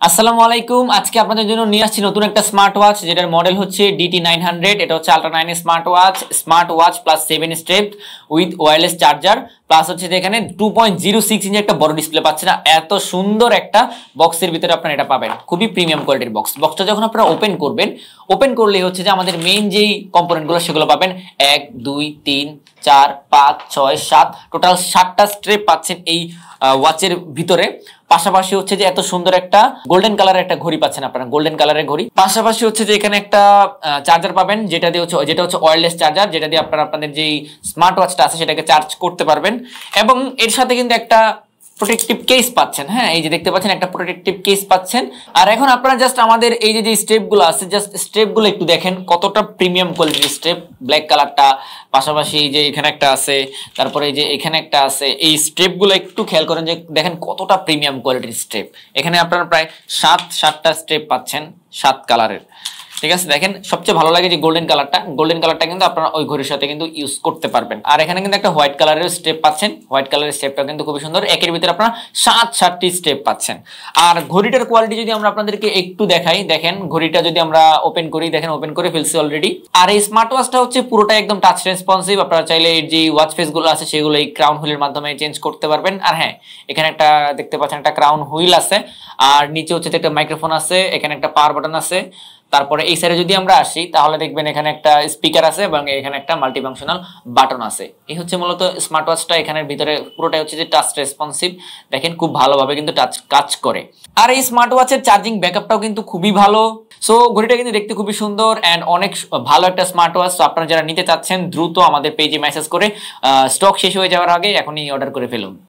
আসসালামু আলাইকুম। আজকে আপনাদের জন্য নিয়ে আসছি নতুন একটা স্মার্ট ওয়াচ, যেটার মডেল হচ্ছে DT900। এটা হচ্ছে ultra 9 smart watch plus 7 step with wireless charger, plus হচ্ছে যে এখানে 2.06 ইঞ্চি একটা বড় ডিসপ্লে পাচ্ছেন। এত সুন্দর একটা বক্সের ভিতরে আপনারা এটা পাবেন, খুবই প্রিমিয়াম কোয়ালিটির বক্স। বক্সটা যখন আপনারা ওপেন করলেই হচ্ছে যে আমাদের মেইন যেই কম্পোনেন্টগুলো সেগুলো পাবেন। 1 2 3 4 5 6 7 টোটাল 7টা স্ট্রেপ পাচ্ছেন এই ওয়াচের ভিতরে। পাশাপাশি হচ্ছে যে এত সুন্দর একটা গোল্ডেন কালারের একটা ঘড়ি পাচ্ছেন আপনারা, গোল্ডেন কালারের ঘড়ি। পাশাপাশি হচ্ছে যে এখানে একটা চার্জার পাবেন, যেটা হচ্ছে ওয়্যারলেস চার্জার, যেটা দিয়ে আপনারা আপনাদের যেই স্মার্ট ওয়াচটা আছে সেটাকে চার্জ করতে পারবেন। এবং এর সাথে কিন্তু একটা প্রোটেক্টিভ কেস পাচ্ছেন। হ্যাঁ, এই যে দেখতে পাচ্ছেন একটা প্রোটেক্টিভ কেস পাচ্ছেন। আর এখন আপনারা জাস্ট আমাদের এই যে স্টেপগুলো আছে, জাস্ট স্টেপগুলো একটু দেখেন কতটা প্রিমিয়াম কোয়ালিটির স্টেপ। ব্ল্যাক কালারটা, পাশাপাশি এই যে এখানে একটা আছে, তারপরে এই যে এখানে একটা আছে। এই স্টেপগুলো একটু খেয়াল করেন যে দেখেন কতটা প্রিমিয়াম কোয়ালিটির স্টেপ। এখানে আপনারা প্রায় সাতটা স্টেপ পাচ্ছেন, 7 কালারের। ঠিক আছে, দেখেন সবচেয়ে ভালো লাগে যে গোল্ডেন কালারটা কিন্তু আপনারা ওই ঘড়ির সাথে কিন্তু ইউজ করতে পারবেন। আর এখানে কিন্তু একটা হোয়াইট কালারের স্টেপ পাচ্ছেন, হোয়াইট কালারের স্টেপটা কিন্তু খুবই সুন্দর। একের ভিতরে আপনারা 7টি স্টেপ পাচ্ছেন। আর ঘড়িটার কোয়ালিটি যদি আমরা আপনাদেরকে একটু দেখাই, দেখেন ঘড়িটা যদি আমরা ওপেন করি, দেখেন ওপেন করে ফেলছি অলরেডি। আর এই স্মার্ট ওয়াচটা হচ্ছে পুরোটা একদম টাচ রেসপন্সিভ। আপনারা চাইলে এই যে ওয়াচ ফেস গুলো আছে সেগুলো এই ক্রাউন হুইলের মাধ্যমে চেঞ্জ করতে পারবেন। আর হ্যাঁ, এখানে একটা দেখতে পাচ্ছেন একটা ক্রাউন হুইল আছে, আর নিচে হচ্ছে একটা মাইক্রোফোন আছে, এখানে একটা পাওয়ার বাটন আছে। তারপরে এই সাইডে যদি আমরা আসি তাহলে দেখবেন এখানে একটা স্পিকার আছে এবং এখানে একটা মাল্টিফাংশনাল বাটন আছে। এই হচ্ছে মূলত স্মার্ট ওয়াচটা। এখানের ভিতরে পুরোটাই হচ্ছে যে টাচ রেসপন্সিভ, দেখেন খুব ভালোভাবে কিন্তু টাচ কাজ করে। আর এই স্মার্ট ওয়াচের চার্জিং ব্যাকআপটাও কিন্তু খুবই ভালো। সো ঘড়িটা কিন্তু দেখতে খুবই সুন্দর এন্ড অনেক ভালো একটা স্মার্ট ওয়াচ। তো আপনারা যারা নিতে চাচ্ছেন দ্রুত আমাদের পেজে মেসেজ করে স্টক শেষ হয়ে যাওয়ার আগে এখনই অর্ডার করে ফেলুন।